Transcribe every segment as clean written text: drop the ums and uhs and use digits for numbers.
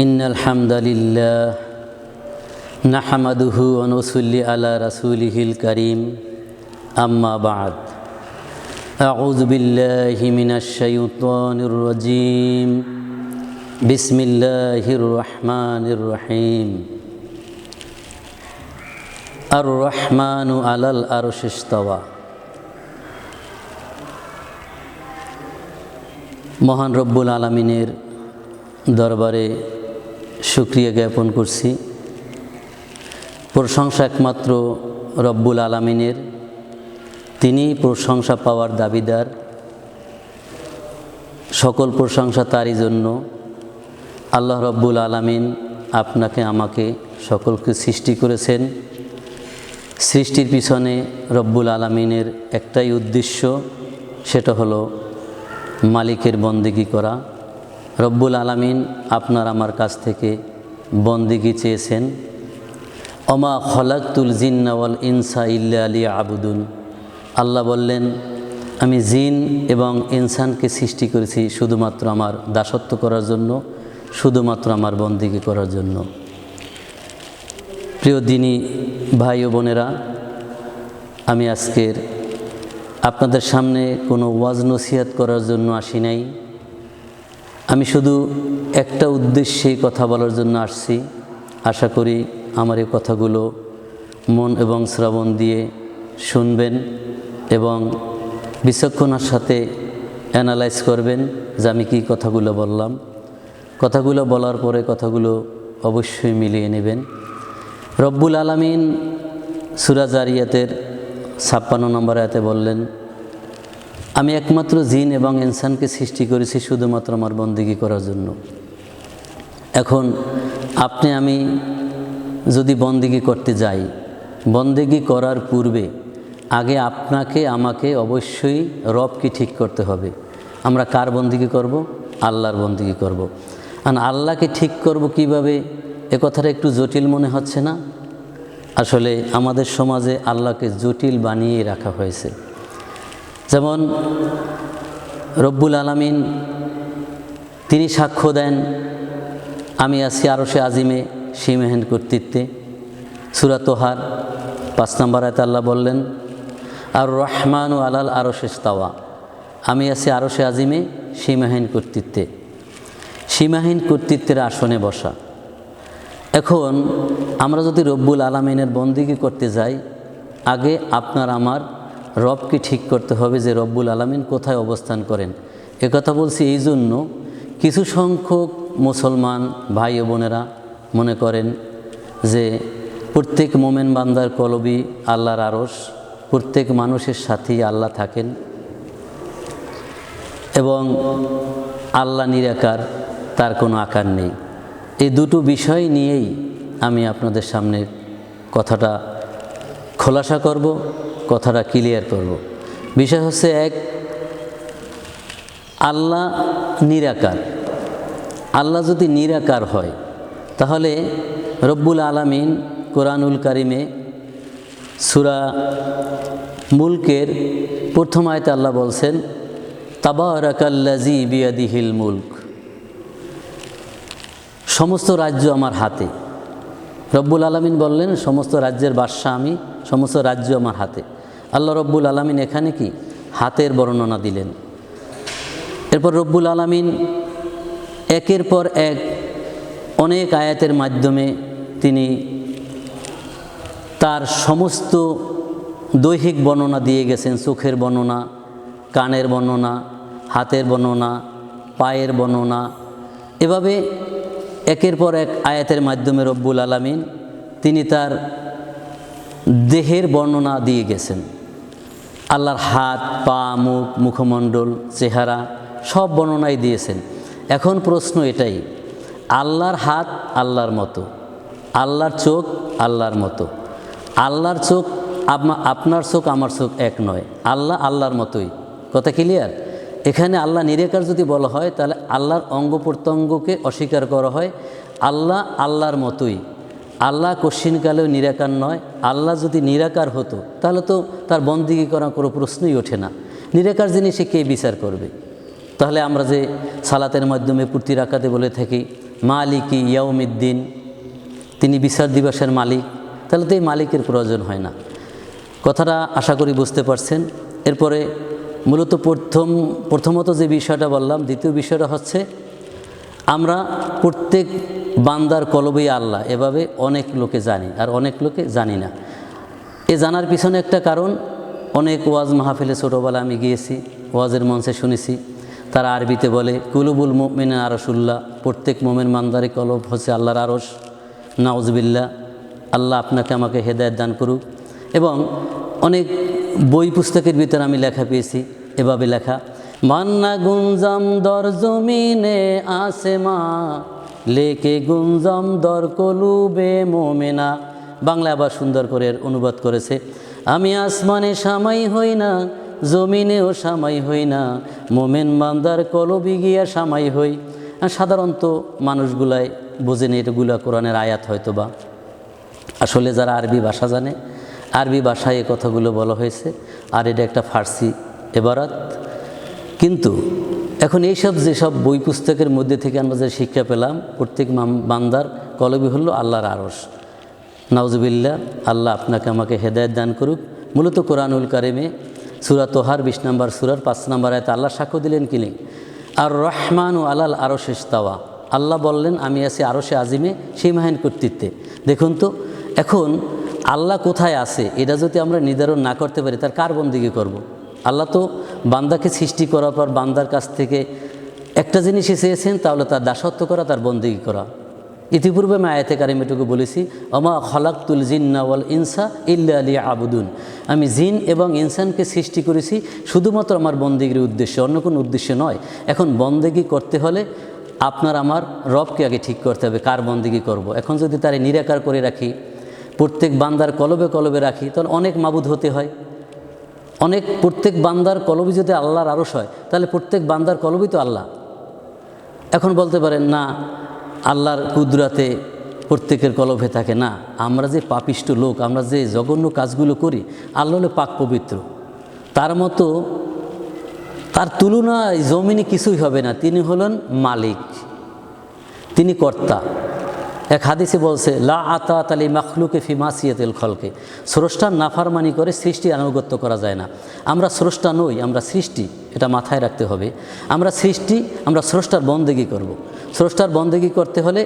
ইন্নাল হামদালিল্লাহ নাহমাদুহু ওয়া নুসাল্লি আলা রাসূলিহিল কারীম আম্মা বা'দ আউযু বিল্লাহি মিনাশ শাইতানির রাজীম বিসমিল্লাহির রহমানির রহিম আর রহমানু আলাল আরশি ইস্তাওয়া। মহান রব্বুল আলামিনের দরবারে শুকরিয়া জ্ঞাপন করছি। প্রশংসা একমাত্র রব্বুল আলামিনের, তিনি প্রশংসা পাওয়ার দাবিদার। সকল প্রশংসা তারই জন্য। আল্লাহ রব্বুল আলামিন আপনাকে আমাকে সকলকে সৃষ্টি করেছেন। সৃষ্টির পিছনে রব্বুল আলামিনের একটাই উদ্দেশ্য, সেটা হলো মালিকের বন্দেগী করা। রব্বুল আলামিন আপনার আমার কাছ থেকে বন্দেগী চেয়েছেন। ওমা খলাকতুল জিন্না ওয়াল ইনসা ইল্লা লিয়াবুদুন। আল্লাহ বললেন, আমি জিন এবং ইনসানকে সৃষ্টি করেছি শুধুমাত্র আমার দাসত্ব করার জন্য, শুধুমাত্র আমার বন্দেগী করার জন্য। প্রিয় দিনী ভাই ও বোনেরা, আমি আজকের আপনাদের সামনে কোনো ওয়াজ নসিহত করার জন্য আসি নাই। আমি শুধু একটা উদ্দেশ্যে কথা বলার জন্য আসছি। আশা করি আমার এই কথাগুলো মন এবং শ্রবণ দিয়ে শুনবেন এবং বিচক্ষণতার সাথে অ্যানালাইজ করবেন যে আমি কী কথাগুলো বললাম। কথাগুলো বলার পরে কথাগুলো অবশ্যই মিলিয়ে নেবেন। রব্বুল আলামিন সূরা জারিয়াতের 56 নম্বর আয়াতে বললেন, আমি একমাত্র জিন এবং ইনসানকে সৃষ্টি করেছি শুধুমাত্র আমার বন্দেগী করার জন্য। এখন আপনি আমি যদি বন্দেগী করতে যাই, বন্দেগী করার পূর্বে আগে আপনাকে আমাকে অবশ্যই রবকে ঠিক করতে হবে। আমরা কার বন্দেগী করব? আল্লাহর বন্দেগী করব। আর আল্লাহকে ঠিক করব কিভাবে? এ কথাটা একটু জটিল মনে হচ্ছে না? আসলে আমাদের সমাজে আল্লাহকে জটিল বানিয়ে রাখা হয়েছে। যেমন রব্বুল আলামিন তিনি সাক্ষ্য দেন, আমি আছি আরশে আজিমে সীমাহীন কর্তৃত্বে। সূরা তোহার 5 নম্বর আয়াতে আল্লাহ বললেন, আর রহমানু আলাল আরশি ইস্তাওয়া। আমি আছি আরশে আজিমে সীমাহীন কর্তৃত্বে, সীমাহীন কর্তৃত্বের আসনে বসা। এখন আমরা যদি রব্বুল আলামিনের বন্দেগী করতে যাই, আগে আপনার আমার রবকে ঠিক করতে হবে যে রব্বুল আলামিন কোথায় অবস্থান করেন। একথা বলছি এই জন্য, কিছু সংখ্যক মুসলমান ভাই ও বোনেরা মনে করেন যে প্রত্যেক মোমেন বান্দার কলবি আল্লাহর আরশ, প্রত্যেক মানুষের সাথেই আল্লাহ থাকেন এবং আল্লাহ নিরাকার, তার কোনো আকার নেই। এই দুটো বিষয় নিয়েই আমি আপনাদের সামনে কথাটা খোলাসা করব, কথাটা ক্লিয়ার করব। বিষয় হচ্ছে, এক, আল্লাহ নিরাকার। আল্লাহ যদি নিরাকার হয়, তাহলে রব্বুল আলামিন কোরআনুল কারিমে সূরা মুলকের 1ম আয়াতে আল্লাহ বলছেন, তাবারাকাল্লাযী বিয়াদিহিল মুলক। সমস্ত রাজ্য আমার হাতে। রব্বুল আলামিন বললেন, সমস্ত রাজ্যের বাদশা আমি, সমস্ত রাজ্য আমার হাতে। আল্লাহ রব্বুল আলামিন এখানে কি হাতের বর্ণনা দিলেন। এরপর রব্বুল আলামিন একের পর এক অনেক আয়াতের মাধ্যমে তিনি তার সমস্ত দৈহিক বর্ণনা দিয়ে গেছেন। চোখের বর্ণনা, কানের বর্ণনা, হাতের বর্ণনা, পায়ের বর্ণনা। এভাবে একের পর এক আয়াতের মাধ্যমে রব্বুল আলামিন তিনি তার দেহের বর্ণনা দিয়ে গেছেন। আল্লাহর হাত, পা, মুখ, মুখমণ্ডল, চেহারা সব বর্ণনাই দিয়েছেন। এখন প্রশ্ন এটাই, আল্লাহর হাত আল্লাহর মতো, আল্লাহর চোখ আল্লাহর মতো। আল্লাহর চোখ আপনার চোখ আমার চোখ এক নয়। আল্লাহ আল্লাহর মতোই। কথা ক্লিয়ার? এখানে আল্লাহ নিরাকার যদি বলা হয়, তাহলে আল্লাহর অঙ্গ প্রত্যঙ্গকে অস্বীকার করা হয়। আল্লাহ আল্লাহর মতোই। আল্লাহ কশ্চিনকালেও নিরাকার নয়। আল্লাহ যদি নিরাকার হতো, তাহলে তো তার বন্দেগী করার কোনো প্রশ্নই ওঠে না। নিরাকার জিনিসে কে বিচার করবে? তাহলে আমরা যে সালাতের মাধ্যমে প্রতি রাকাতে বলে থাকি মালিকি ইয়াউমিদ্দিন, তিনি বিচার দিবসের মালিক, তাহলে তো এই মালিকের প্রয়োজন হয় না। কথাটা আশা করি বুঝতে পারছেন। এরপরে মূলত প্রথমত যে বিষয়টা বললাম, দ্বিতীয় বিষয়টা হচ্ছে আমরা প্রত্যেক বান্দার কলবেই আল্লাহ, এভাবে অনেক লোকে জানি আর অনেক লোকে জানি না। এ জানার পিছনে একটা কারণ, অনেক ওয়াজ মাহফিলে ছোটোবেলা আমি গিয়েছি, ওয়াজের মঞ্চে শুনেছি, তারা আরবিতে বলে কুলুবুল মুমিনিন আরশুল্লাহ, প্রত্যেক মোমেন মান্দারি কলব হচ্ছে আল্লাহর আরশ। নাউজুবিল্লাহ, আল্লাহ আপনাকে আমাকে হেদায়েত দান করুক। এবং অনেক বই পুস্তকের ভিতরে আমি লেখা পেয়েছি, এভাবে লেখা, মান্না গুঞ্জাম দর জমিনে আসেমা, লেকে গুঞ্জাম দর কলুবে মোমেনা। বাংলা আবার সুন্দর করে অনুবাদ করেছে, আমি আসমানে সামাই হই না, জমিনেও সামাই হই না, মোমেন বান্দার কলবি গিয়া সামাই হই। সাধারণত মানুষগুলাই বোঝেন এগুলা কোরআনের আয়াত হয়তো বা। আসলে যারা আরবি ভাষা জানে, আরবি ভাষায় এই কথাগুলো বলা হয়েছে, আর এটা একটা ফার্সি এবারাত। কিন্তু এখন এইসব যেসব বই পুস্তকের মধ্যে থেকে আমরা যে শিক্ষা পেলাম, প্রত্যেক বান্দার কলবি হলো আল্লাহর আরশ। নাউজুবিল্লাহ, আল্লাহ আপনাকে আমাকে হেদায়েত দান করুক। মূলত কোরআনুল কারিমে সূরা তোহার 20 নম্বর সূরার 5 নম্বর আয়াতে আল্লাহ সাক্ষ্য দিলেন কি নেই, আর রহমান ও আলাল আরশ ইস্তাওয়া, আল্লাহ বললেন আমি আছি আরশে আজিমে সীমাহীন কর্তৃত্বে। দেখুন তো, এখন আল্লাহ কোথায় আছে এটা যদি আমরা নির্ধারণ না করতে পারি, তার কার বন্দেগী করব? আল্লাহ তো বান্দাকে সৃষ্টি করার পর বান্দার কাছ থেকে একটা জিনিসই চেয়েছেন, তাহলে তার দাসত্ব করা, তার বন্দেগী করা। ইতিপূর্বে আমি আয়াতে কারিমেটুকু বলেছি, অমা খলাকতুল জিন্না ওয়াল ইনসা ইল্লা লিয়াবুদুন, আমি জিন এবং ইনসানকে সৃষ্টি করেছি শুধুমাত্র আমার বন্দেগীর উদ্দেশ্যে, অন্য কোনো উদ্দেশ্যে নয়। এখন বন্দেগী করতে হলে আপনার আমার রবকে আগে ঠিক করতে হবে, কার বন্দেগী করব। এখন যদি তারে নিরাকার করে রাখি, প্রত্যেক বান্দার কলবে কলবে রাখি, তাহলে অনেক মাবুদ হতে হয়। প্রত্যেক বান্দার কলবি যদি আল্লাহর আরশ হয়, তাহলে প্রত্যেক বান্দার কলবই তো আল্লাহ। এখন বলতে পারেন না, আল্লাহর কুদরাতে প্রত্যেকের কলবে থাকে না। আমরা যে পাপিষ্ট লোক, আমরা যে জঘন্য কাজগুলো করি, আল্লাহ হলো পাক পবিত্র, তার মতো তার তুলনায় জমিনে কিছুই হবে না। তিনি হলেন মালিক, তিনি কর্তা। এক হাদিসে বলছে, লা আতাত আলি মাখলুকে ফি মাসিয়াতিল খলকে, স্রষ্টার নাফরমানি করে সৃষ্টি আনুগত্য করা যায় না। আমরা স্রষ্টা নই, আমরা সৃষ্টি, এটা মাথায় রাখতে হবে। আমরা সৃষ্টি, আমরা স্রষ্টার বন্দেগী করব। স্রষ্টার বন্দেগী করতে হলে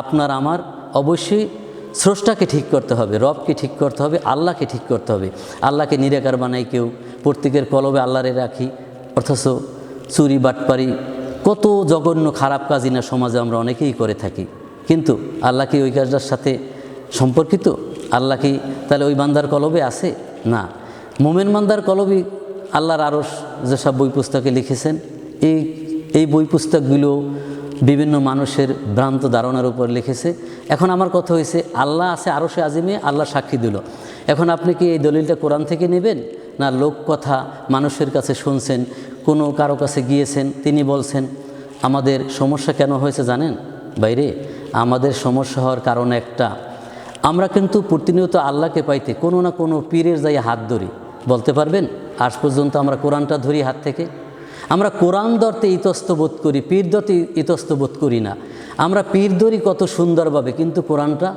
আপনার আমার অবশ্যই স্রষ্টাকে ঠিক করতে হবে, রবকে ঠিক করতে হবে, আল্লাহকে ঠিক করতে হবে। আল্লাহকে নিরাকার বানাই কেউ, প্রত্যেকের কলবে আল্লাহরে রাখি, অথচ চুরি বাটপারি কত জঘন্য খারাপ কাজই না সমাজে আমরা অনেকেই করে থাকি। কিন্তু আল্লাহ কি ওই কাজটার সাথে সম্পর্কিত? আল্লাহ কি তাহলে ওই বান্দার কলবে আছে? না। মোমেন বান্দার কলবই আল্লাহর আরশ। যেসব বই পুস্তকে লিখেছেন, এই বই পুস্তকগুলো বিভিন্ন মানুষের ভ্রান্ত ধারণার উপর লিখেছে। এখন আমার কথা হয়েছে, আল্লাহ আছে আরশে আজিমে, আল্লাহ সাক্ষী দিল। এখন আপনি কি এই দলিলটা কোরআন থেকে নেবেন, না লোক কথা মানুষের কাছে শুনছেন, কোনো কারো কাছে গিয়েছেন, তিনি বলছেন? আমাদের সমস্যা কেন হয়েছে জানেন বাইরে? আমাদের সমস্যা হওয়ার কারণ একটা, আমরা কিন্তু প্রতিনিয়ত আল্লাহকে পাইতে কোনো না কোনো পীরের যাই হাত ধরি। বলতে পারবেন আজ পর্যন্ত আমরা কোরআনটা ধরি হাত থেকে? আমরা কোরআন ধরতে ইতস্ত বোধ করি, পীর ধরতে ইতস্ত বোধ করি না। আমরা পীর ধরি কত সুন্দরভাবে, কিন্তু কোরআনটা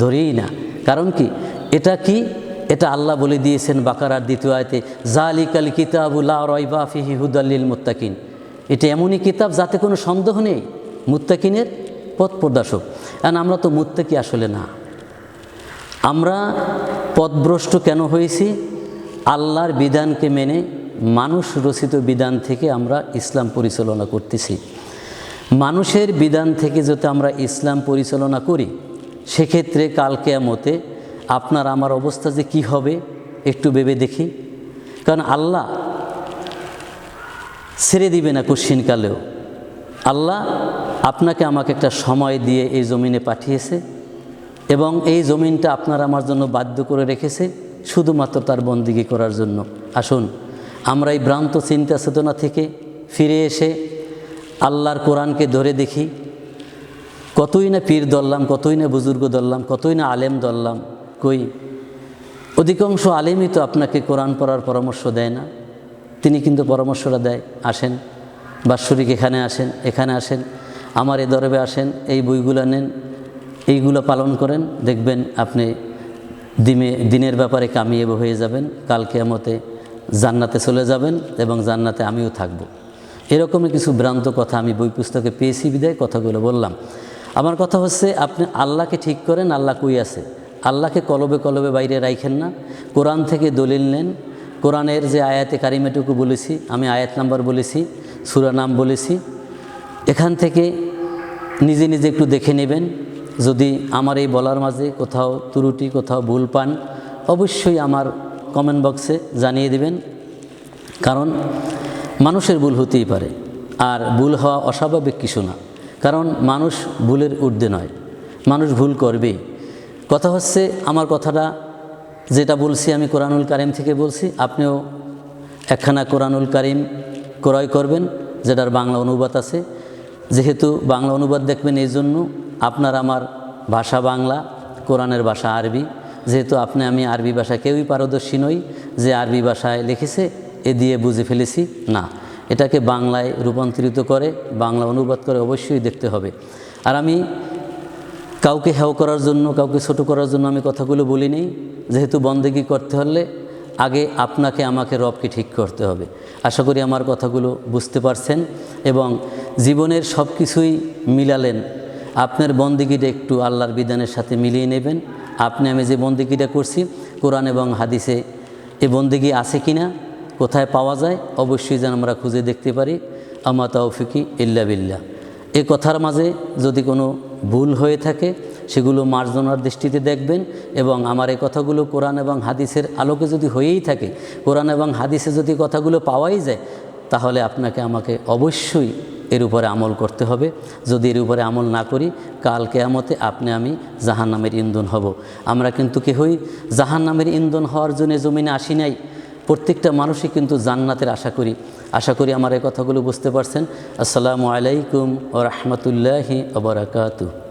ধরিই না। কারণ কি? এটা কি? এটা আল্লাহ বলে দিয়েছেন বাকারার 2 আয়াতে, জালিকাল কিতাবু লা রাইবা ফিহি হুদাল লিল মুত্তাকিন। এটা এমনই কিতাব যাতে কোনো সন্দেহ নেই, মুত্তাকিনের পথ প্রদর্শক। কারণ আমরা তো মুত্তাকি আসলে না। আমরা পথভ্রষ্ট কেন হয়েছি? আল্লাহর বিধানকে মেনে মানুষ রচিত বিধান থেকে আমরা ইসলাম পরিচালনা করতেছি। মানুষের বিধান থেকে যদি আমরা ইসলাম পরিচালনা করি, সেক্ষেত্রে কাল কিয়ামতে আপনার আমার অবস্থা যে কি হবে একটু ভেবে দেখি। কারণ আল্লাহ ছেড়ে দিবে না কোশ্চিনকালেও। আল্লাহ আপনাকে আমাকে একটা সময় দিয়ে এই জমিনে পাঠিয়েছে এবং এই জমিনটা আপনার আমার জন্য বাধ্য করে রেখেছে শুধুমাত্র তার বন্দেগী করার জন্য। আসুন আমরা এই ভ্রান্ত চিন্তা চেতনা থেকে ফিরে এসে আল্লাহর কোরআনকে ধরে দেখি। কতই না পীর ধরলাম, কতই না বুজুর্গ ধরলাম, কতই না আলেম ধরলাম, কই অধিকাংশ আলেমই তো আপনাকে কোরআন পড়ার পরামর্শ দেয় না। তিনি কিন্তু পরামর্শটা দেয়, আসেন বাৎসরিক এখানে আসেন, এখানে আসেন। আমার এই দরবে আসেন, এই বইগুলো নেন, এইগুলো পালন করেন, দেখবেন আপনি দিনের ব্যাপারে কামিয়াব হয়ে যাবেন, কাল কিয়ামতে জান্নাতে চলে যাবেন এবং জান্নাতে আমিও থাকব। এরকমই কিছু ভ্রান্ত কথা আমি বই পুস্তকে পেয়েছি বিদায় কথাগুলো বললাম। আমার কথা হচ্ছে, আপনি আল্লাহকে ঠিক করেন, আল্লাহ কই আছে। আল্লাহকে কলবে কলবে বাইরে রাখেন না, কোরআন থেকে দলিল নেন। কোরআনের যে আয়াতে কারিমাটুকু বলেছি, আমি আয়াত নাম্বার বলেছি, সূরা নাম বলেছি, এখান থেকে নিজে নিজে একটু দেখে নেবেন। যদি আমার এই বলার মাঝে কোথাও ত্রুটি, কোথাও ভুল পান, অবশ্যই আমার কমেন্ট বক্সে জানিয়ে দিবেন। কারণ মানুষের ভুল হতেই পারে, আর ভুল হওয়া অস্বাভাবিক কিছু না। কারণ মানুষ ভুলের ঊর্ধ্বে নয়, মানুষ ভুল করবেই। কথা হচ্ছে, আমার কথাটা যেটা বলছি আমি কোরআনুল কারিম থেকে বলছি, আপনিও একখানা কোরআনুল কারিম ক্রয় করবেন, যেটার বাংলা অনুবাদ আছে। যেহেতু বাংলা অনুবাদ দেখবেন, এই জন্য আপনার আমার ভাষা বাংলা, কোরআনের ভাষা আরবি। যেহেতু আমি আরবি ভাষা কেউই পারদর্শী নই যে আরবি ভাষায় লিখেছে এ দিয়ে বুঝে ফেলেছি, না, এটাকে বাংলায় রূপান্তরিত করে বাংলা অনুবাদ করে অবশ্যই দেখতে হবে। আর আমি কাউকে হেয় করার জন্য, কাউকে ছোট করার জন্য আমি কথাগুলো বলি নেই। যেহেতু বন্দেগী করতে হলে আগে আপনাকে আমাকে রবকে ঠিক করতে হবে। আশা করি আমার কথাগুলো বুঝতে পারছেন এবং জীবনের সব কিছুই মিলালেন। আপনার বন্দেগীটা একটু আল্লাহর বিধানের সাথে মিলিয়ে নেবেন। আমি যে বন্দেগীটা করছি, কোরআন এবং হাদিসে এ বন্দেগী আছে কিনা, কোথায় পাওয়া যায়, অবশ্যই যেন আমরা খুঁজে দেখতে পারি। আমা তাওফিকি ইল্লা বিল্লাহ। এ কথার মাঝে যদি কোনো ভুল হয়ে থাকে সেগুলো মার্জনার দৃষ্টিতে দেখবেন এবং আমার এই কথাগুলো কোরআন এবং হাদিসের আলোকে যদি হয়েই থাকে, কোরআন এবং হাদিসে যদি কথাগুলো পাওয়াই যায়, তাহলে আপনাকে আমাকে অবশ্যই এর উপরে আমল করতে হবে। যদি এর উপরে আমল না করি, কাল কিয়ামতে আমি জাহান্নামের ইন্ধন হব। আমরা কিন্তু কেহই জাহান্নামের ইন্ধন হওয়ার জন্য জমিনে আসি নাই। প্রত্যেকটা মানুষই কিন্তু জান্নাতের আশা করি আমার এই কথাগুলো বুঝতে পারছেন। আসসালামু আলাইকুম ওয়া রাহমাতুল্লাহি ওয়া বারাকাতুহু।